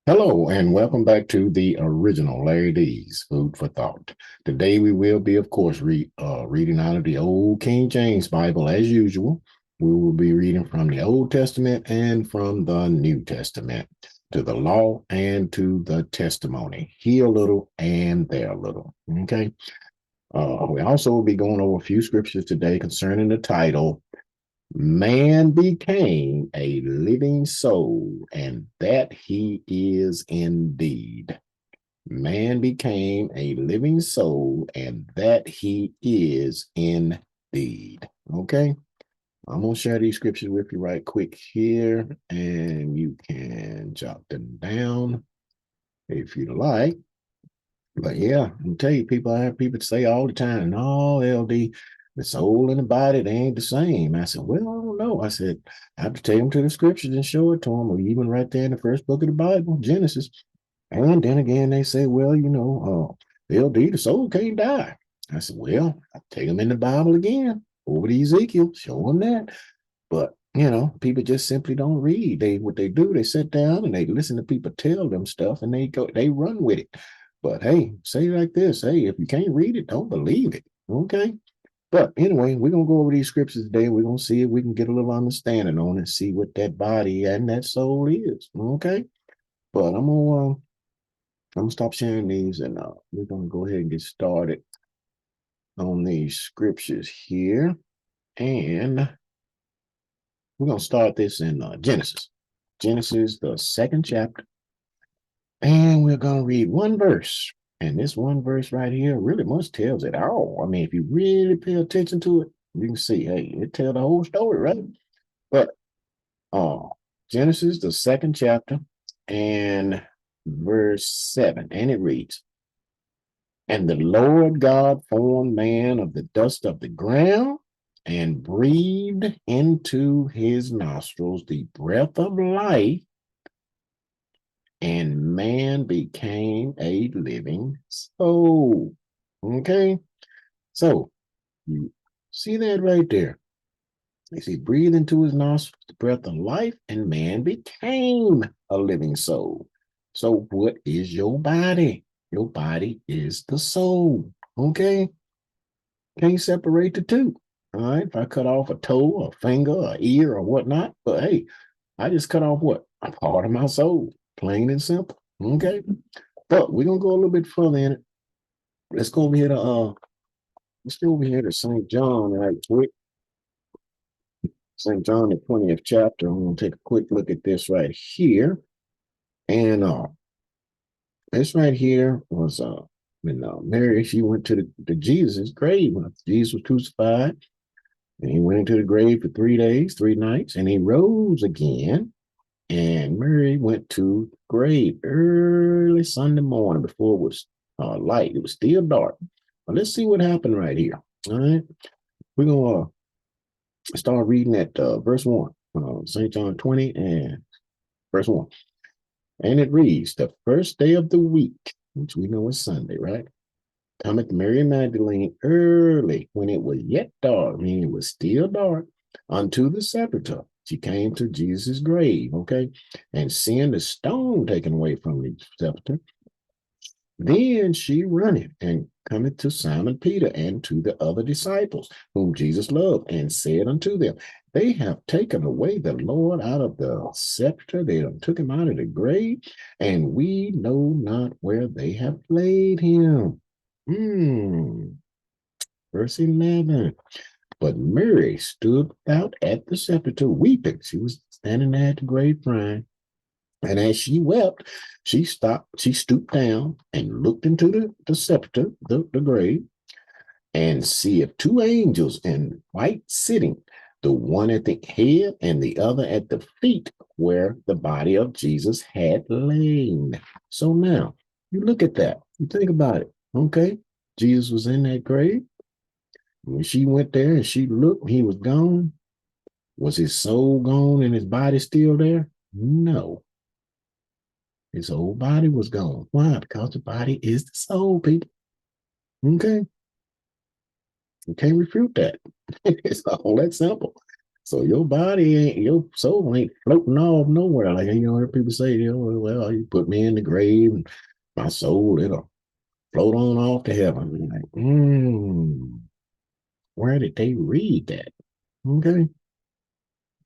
Hello and welcome back to the original Larry D's Food for Thought. Today we will be, of course, reading out of the Old King James Bible as usual. We will be reading from the Old Testament and from the New Testament, to the law and to the testimony. Here a little and there a little. Okay. We also will be going over a few scriptures today concerning the title Man became a living soul, and that he is indeed. Man became a living soul, and that he is indeed. Okay, I'm going to share these scriptures with you right quick here, and you can jot them down if you like. But yeah, I'm tell you, people, I have people say all the time, no, LD, the soul and the body, they ain't the same. I said, well, I don't know. I said, I have to take them to the scriptures and show it to them, or even right there in the first book of the Bible, Genesis. And then again, they say, well, LD, the soul can't die. I said, well, I take them in the Bible again, over to Ezekiel, show them that. But people just simply don't read. What they do, they sit down and they listen to people tell them stuff and they run with it. But hey, say it like this. Hey, if you can't read it, don't believe it. Okay. But anyway, we're gonna go over these scriptures today. We're gonna see if we can get a little understanding on it, see what that body and that soul is. Okay. But I'm gonna stop sharing these and we're gonna go ahead and get started on these scriptures here. And we're going to start this in Genesis. Genesis, the second chapter. And we're going to read one verse. And this one verse right here really much tells it all. I mean, if you really pay attention to it, you can see, hey, it tells the whole story, right? But uh, Genesis, the second chapter, and verse 7. And it reads, And the Lord God formed man of the dust of the ground and breathed into his nostrils the breath of life, and man became a living soul. Okay, so you see that right there. They see, breathe into his nostrils the breath of life, and man became a living soul. So, what is your body? Your body is the soul. Okay, can't separate the two. All right. If I cut off a toe, a finger, a ear, or whatnot, but hey, I just cut off what? A part of my soul. Plain and simple. Okay. But we're gonna go a little bit further in it. Let's go over here to St. John right quick. St. John, the 20th chapter. I'm gonna take a quick look at this right here. And this right here was when Mary, she went to the Jesus' grave when Jesus was crucified. And he went into the grave for 3 days, 3 nights, and he rose again. And Mary went to the grave early Sunday morning before it was light. It was still dark. But let's see what happened right here. All right. We're going to start reading at verse 1, St. John 20 and verse 1. And it reads, the first day of the week, which we know is Sunday, right? Cometh Mary Magdalene early when it was yet dark, meaning it was still dark, unto the sepulchre. She came to Jesus' grave, okay, and seeing the stone taken away from the sepulchre, then she runneth and cometh to Simon Peter and to the other disciples, whom Jesus loved, and said unto them, They have taken away the Lord out of the sepulchre, they have took him out of the grave, and we know not where they have laid him. Verse 11. But Mary stood out at the sepulchre weeping. She was standing there at the grave crying. And as she wept, she stooped down and looked into the sepulchre, the grave, and seeth two angels in white sitting, the one at the head and the other at the feet, where the body of Jesus had lain. So now, you look at that. You think about it. Okay, Jesus was in that grave. When she went there and she looked, he was gone. Was his soul gone and his body still there? No. His whole body was gone. Why? Because the body is the soul, people. Okay. You can't refute that. It's all that simple. So your body ain't, your soul ain't floating off nowhere. Like, hear people say, well, you put me in the grave and my soul, it'll float on off to heaven. I'm like, where did they read that? Okay.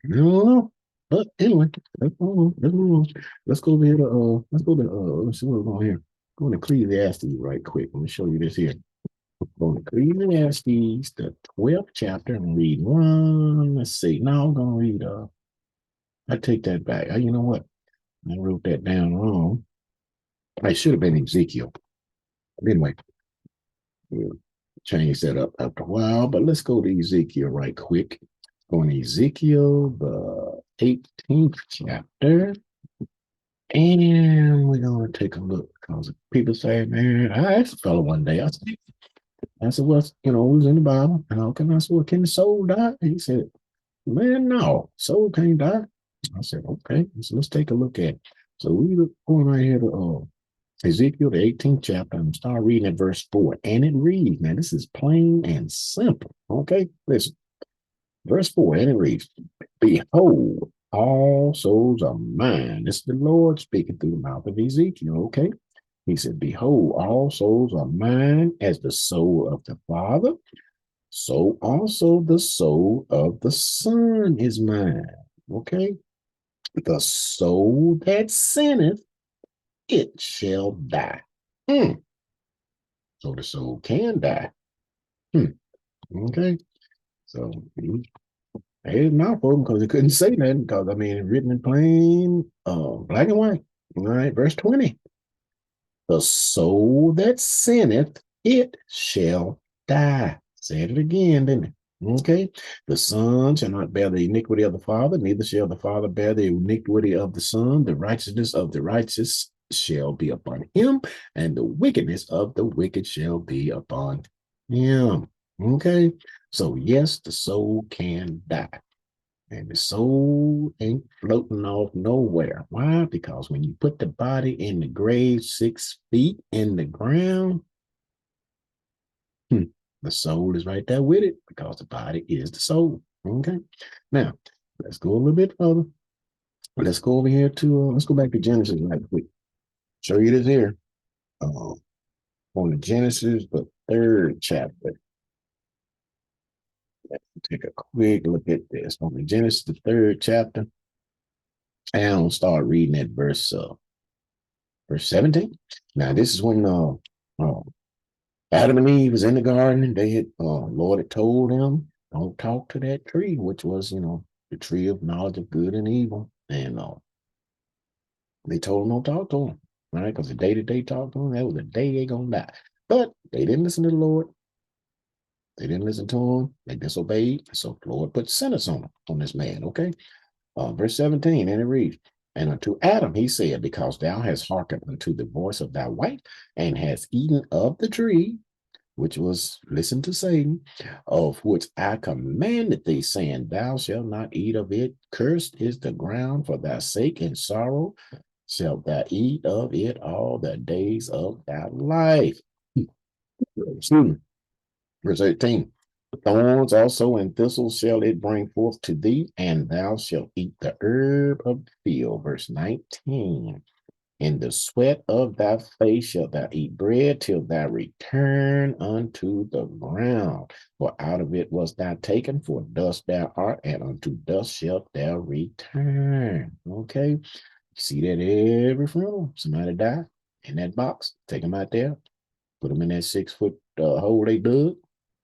I don't know. But anyway, let's move on. Let's move on. Let's go over here to let's see what's going on here. Go to Ecclesiastes right quick. Let me show you this here. Go to Ecclesiastes, the 12th chapter, and read one. Let's see. Now I'm gonna read I take that back. You know what? I wrote that down wrong. I should have been Ezekiel. Anyway, we'll change that up after a while, but let's go to Ezekiel right quick. Going to Ezekiel, the 18th chapter. And we're going to take a look because people say, man, I asked a fellow one day, I said, what's, who's in the Bible? And I said, well, can the soul die? And he said, man, no, soul can't die. I said, okay, so let's take a look at it. So we're going right here to Ezekiel, the 18th chapter, and start reading at verse 4. And it reads, man, this is plain and simple. Okay, listen. Verse 4, and it reads, behold, all souls are mine. This is the Lord speaking through the mouth of Ezekiel, okay? He said, behold, all souls are mine as the soul of the Father. So also the soul of the Son is mine, okay? The soul that sinneth, it shall die. So the soul can die. Okay. So it's not for them because it couldn't say that because it's written in plain black and white. All right, verse 20. The soul that sinneth, it shall die. Said it again, didn't it? Okay. The Son shall not bear the iniquity of the Father, neither shall the Father bear the iniquity of the Son. The righteousness of the righteous shall be upon him, and the wickedness of the wicked shall be upon him. Okay. So, yes, the soul can die. And the soul ain't floating off nowhere. Why? Because when you put the body in the grave 6 feet in the ground, the soul is right there with it because the body is the soul. Okay. Now, let's go a little bit further. Let's go over here to, let's go back to Genesis right quick. Show you this here. On the Genesis, the 3rd chapter. Let's take a quick look at this. On the Genesis, the 3rd chapter. And I'll start reading at verse 17. Now, this is when Adam and Eve was in the garden, and they had Lord had told them, don't talk to that tree, which was, the tree of knowledge of good and evil. And they told them don't talk to them, right? Because the day that they talked to them, that was the day they're gonna die. But they didn't listen to the Lord. They didn't listen to him. They disobeyed. So the Lord put sentence on this man, okay? Verse 17, and it reads, and unto Adam he said, because thou hast hearkened unto the voice of thy wife, and hast eaten of the tree, which was, listen to Satan, of which I commanded thee, saying, thou shalt not eat of it. Cursed is the ground for thy sake, and sorrow shalt thou eat of it all the days of thy life. Excuse me. Verse 18. Thorns also and thistles shall it bring forth to thee, and thou shalt eat the herb of the field. Verse 19. In the sweat of thy face shalt thou eat bread till thou return unto the ground. For out of it was thou taken, for dust thou art, and unto dust shalt thou return. Okay? You see that every funeral, somebody die in that box, take them out there, put them in that 6-foot hole they dug,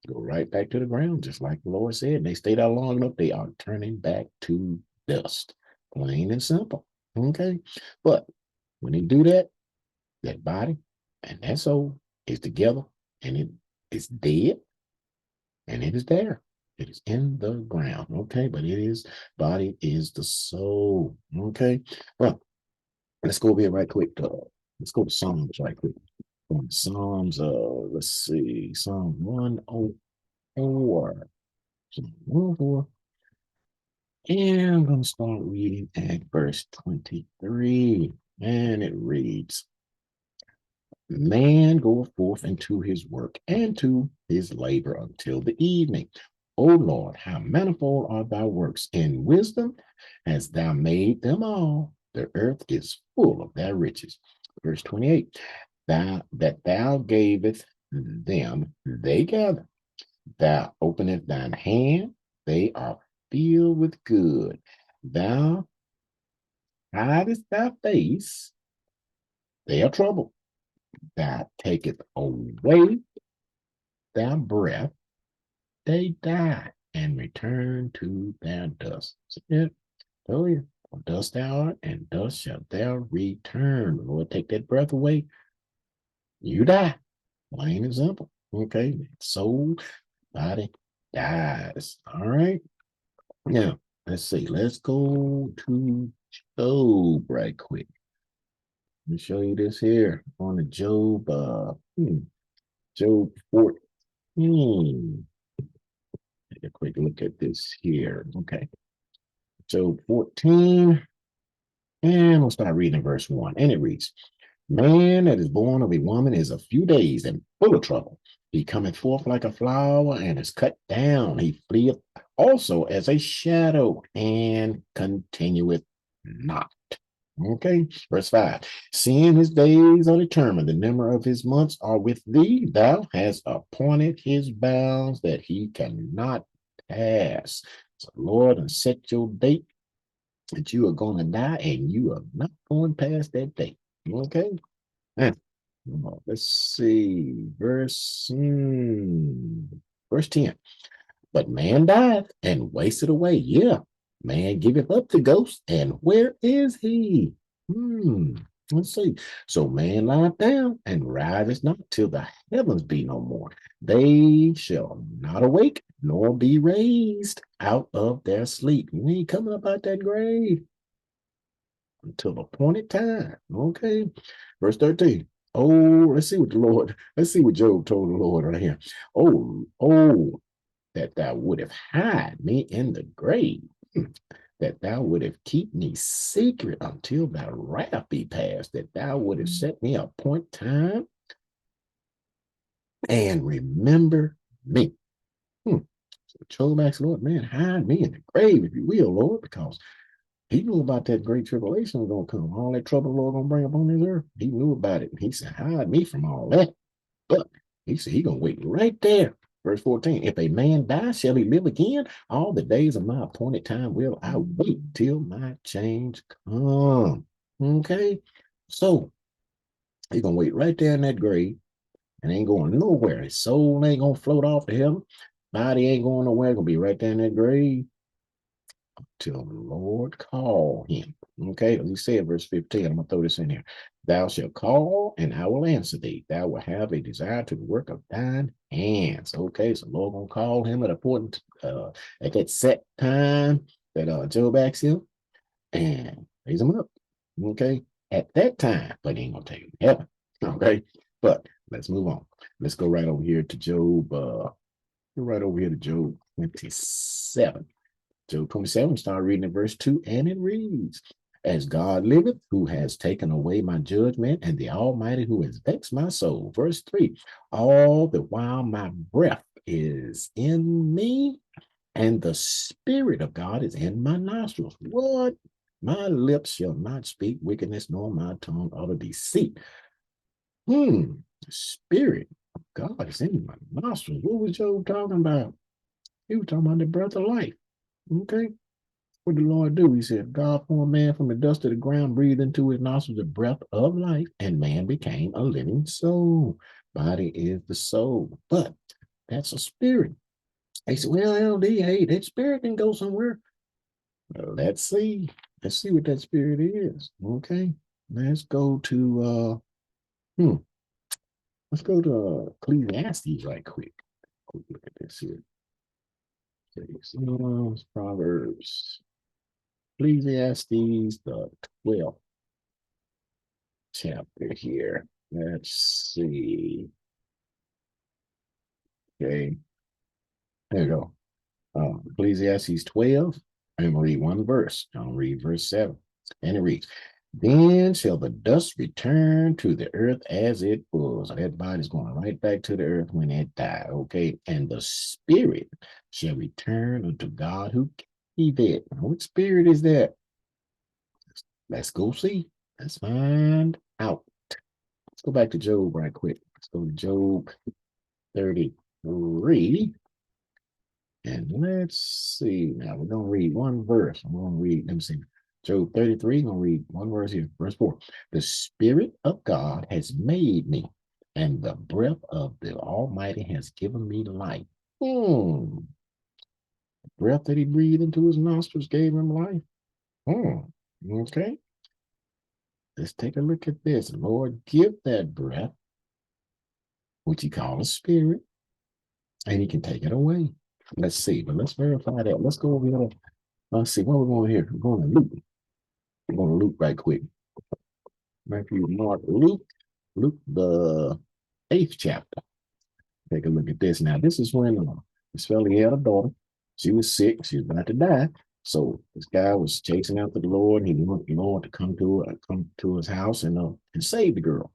go right back to the ground, just like the Lord said. They stayed out long enough, they are turning back to dust. Plain and simple. Okay? But when they do that, that body and that soul is together and it is dead and it is there. It is in the ground. Okay. But it is, body is the soul. Okay. Well, let's go over here right quick. Let's go to Psalms right quick. Psalms, let's see, Psalm 104. Psalm 104. And I'm going to start reading at verse 23. And it reads, man goeth forth into his work and to his labor until the evening. O Lord, how manifold are thy works. In wisdom hast thou made them all. The earth is full of thy riches. Verse 28, that thou gavest them, they gather. Thou openest thine hand, they are filled with good. Thou hidest thy face, they are troubled. Thou takest away their breath, they die and return to their dust. See it? Oh, yeah. Dust thou art, and dust shalt thou return. The Lord, take that breath away, you die. Plain and simple. Okay. Soul, body dies. All right. Now, let's see. Let's go to Job right quick. Let me show you this here on the Job, Job 14. Take a quick look at this here. Okay. Job 14. And we'll start reading verse 1. And it reads, Man that is born of a woman is a few days and full of trouble. He cometh forth like a flower and is cut down. He fleeth also as a shadow and continueth not. Okay, verse 5. Seeing his days are determined, the number of his months are with thee. Thou hast appointed his bounds that he cannot pass. So, Lord, and set your date that you are going to die and you are not going past that date. Okay? Now, let's see. Verse 10. But man dieth and wasted away. Yeah. Man giveth up the ghost, and where is he? Let's see. So man lieth down and riseth not till the heavens be no more. They shall not awake nor be raised out of their sleep. You ain't coming up out that grave until the appointed time. Okay. Verse 13. Oh, let's see what Job told the Lord right here. Oh, that thou would have hide me in the grave, that thou would have keep me secret until thy wrath be past, that thou would have set me a point time and remember me. So Job asked, Lord, man, hide me in the grave, if you will, Lord, because he knew about that great tribulation was going to come. All that trouble the Lord going to bring upon this earth. He knew about it. He said, hide me from all that. But he said, he going to wait right there. Verse 14, if a man die, shall he live again? All the days of my appointed time will I wait till my change come. Okay? So he's going to wait right there in that grave and ain't going nowhere. His soul ain't going to float off to heaven. Body ain't going nowhere. Going to be right there in that grave till the Lord call him. Okay, as he said, verse 15, I'm going to throw this in here. Thou shalt call, and I will answer thee. Thou will have a desire to the work of thine hands. Okay, so the Lord going to call him at a point, at that set time that Job asked him, and raise him up. Okay, at that time, but he ain't going to take him to heaven. Okay, but let's move on. Let's go right over here to Job. Right over here to Job 27. Job 27, start reading at verse 2, and it reads, As God liveth, who has taken away my judgment, and the Almighty who has vexed my soul. Verse 3, all the while my breath is in me, and the Spirit of God is in my nostrils. What? My lips shall not speak wickedness, nor my tongue utter deceit. The Spirit of God is in my nostrils. What was Job talking about? He was talking about the breath of life. Okay. What did the Lord do? He said, God formed man from the dust of the ground, breathed into his nostrils the breath of life, and man became a living soul. Body is the soul, but that's a spirit. They said, well, LD, hey, that spirit can go somewhere. Well, let's see. Let's see what that spirit is. Okay. Let's go to let's go to Ecclesiastes right quick. Quick look at this here. Okay, Psalms, Proverbs. Ecclesiastes, the 12th chapter here. Let's see. Okay, there you go. Ecclesiastes 12. I'm going to read one verse. I'll read verse 7. And it reads, Then shall the dust return to the earth as it was. So that body's going right back to the earth when it died. Okay. And the spirit shall return unto God who gave it. What spirit is that? Let's go see. Let's find out. Let's go back to Job right quick. Let's go to Job 33. And let's see. Now we're going to read one verse. I'm going to read, let me see. Job 33, I'm going to read one verse here. Verse 4. The Spirit of God has made me, and the breath of the Almighty has given me life. The breath that he breathed into his nostrils gave him life. Okay. Let's take a look at this. Lord, give that breath, which he called a spirit, and he can take it away. Let's see, but let's verify that. Let's go over here. Let's see, what we're going here. We're going to Luke. We're going to Luke right quick. Matthew, Mark, Luke, the 8th chapter. Take a look at this. Now, this is when this fella had a daughter. She was sick. She was about to die. So this guy was chasing after the Lord. He wanted the Lord to come to his house and save the girl.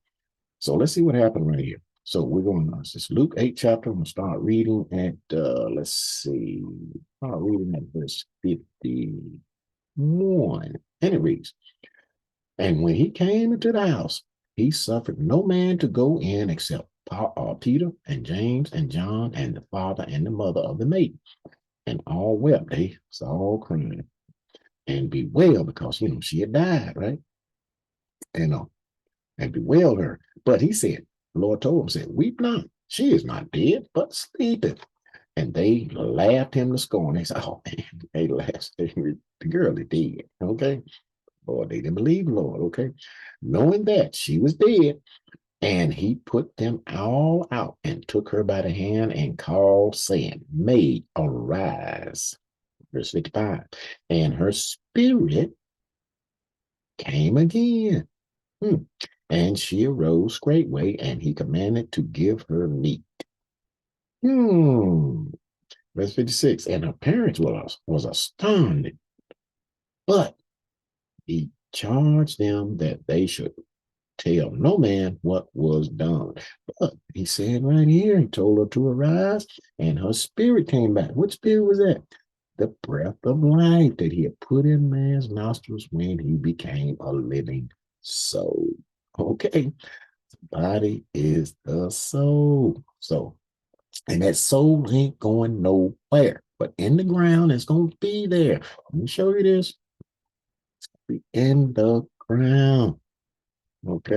So let's see what happened right here. So we're going to this Luke 8 chapter. I'm going to start reading at let's see. Start reading at verse 51. And it reads, and when he came into the house, he suffered no man to go in except Peter and James and John and the father and the mother of the maiden. And all wept. They was all crying and bewailed because she had died, right? And bewailed her. But he said, the Lord told him, said, weep not. She is not dead, but sleepeth. And they laughed him to scorn. They said, oh man, they laughed. The girl is dead. Okay. Lord, they didn't believe the Lord. Okay. Knowing that she was dead, and he put them all out and took her by the hand and called, saying, Maid, arise. Verse 55. And her spirit came again. And she arose straightway, and he commanded to give her meat. Verse 56. And her parents was astounded, but he charged them that they should tell no man what was done. But he said right here, he told her to arise, and her spirit came back. What spirit was that? The breath of life that he had put in man's nostrils when he became a living soul. Okay. The body is the soul. So, and that soul ain't going nowhere, but in the ground, it's going to be there. Let me show you this. It's going to be in the ground. Okay.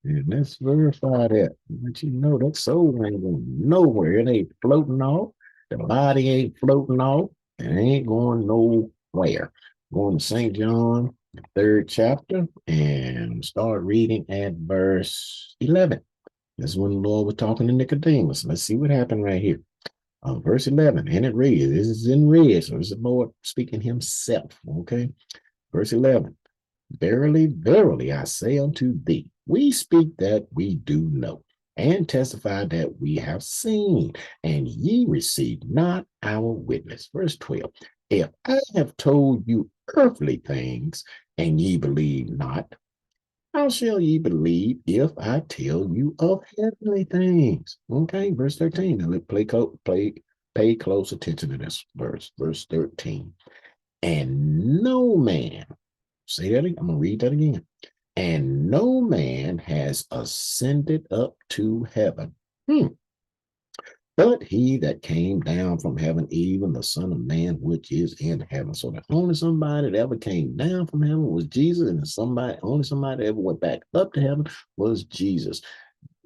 And let's verify that. Let you know that soul ain't going nowhere. It ain't floating off. The body ain't floating off. It ain't going nowhere. Going to St. John, the 3rd chapter, and start reading at verse 11. This is when the Lord was talking to Nicodemus. Let's see what happened right here. Verse 11, and it reads, this is in red, so this is the Lord speaking himself, okay? Verse 11, verily, verily, I say unto thee, we speak that we do know, and testify that we have seen, and ye receive not our witness. Verse 12, if I have told you earthly things, and ye believe not, how shall ye believe if I tell you of heavenly things? Okay, verse 13. Now let's pay close attention to this verse 13. And no man, say that again, I'm going to read that again. And no man has ascended up to heaven. But he that came down from heaven, even the Son of Man, which is in heaven. So the only somebody that ever came down from heaven was Jesus, and only somebody that ever went back up to heaven was Jesus.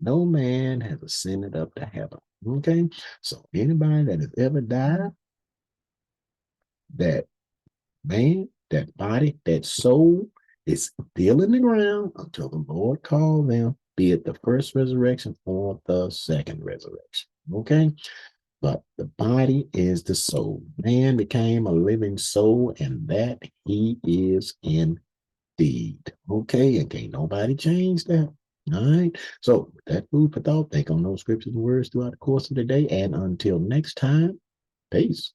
No man has ascended up to heaven. Okay, so anybody that has ever died, that man, that body, that soul is still in the ground until the Lord call them, be it the first resurrection or the second resurrection. Okay. But the body is the soul. Man became a living soul, and that he is indeed. Okay, and can't nobody change that. All right. So with that food for thought, think on those scriptures and words throughout the course of the day. And until next time, peace.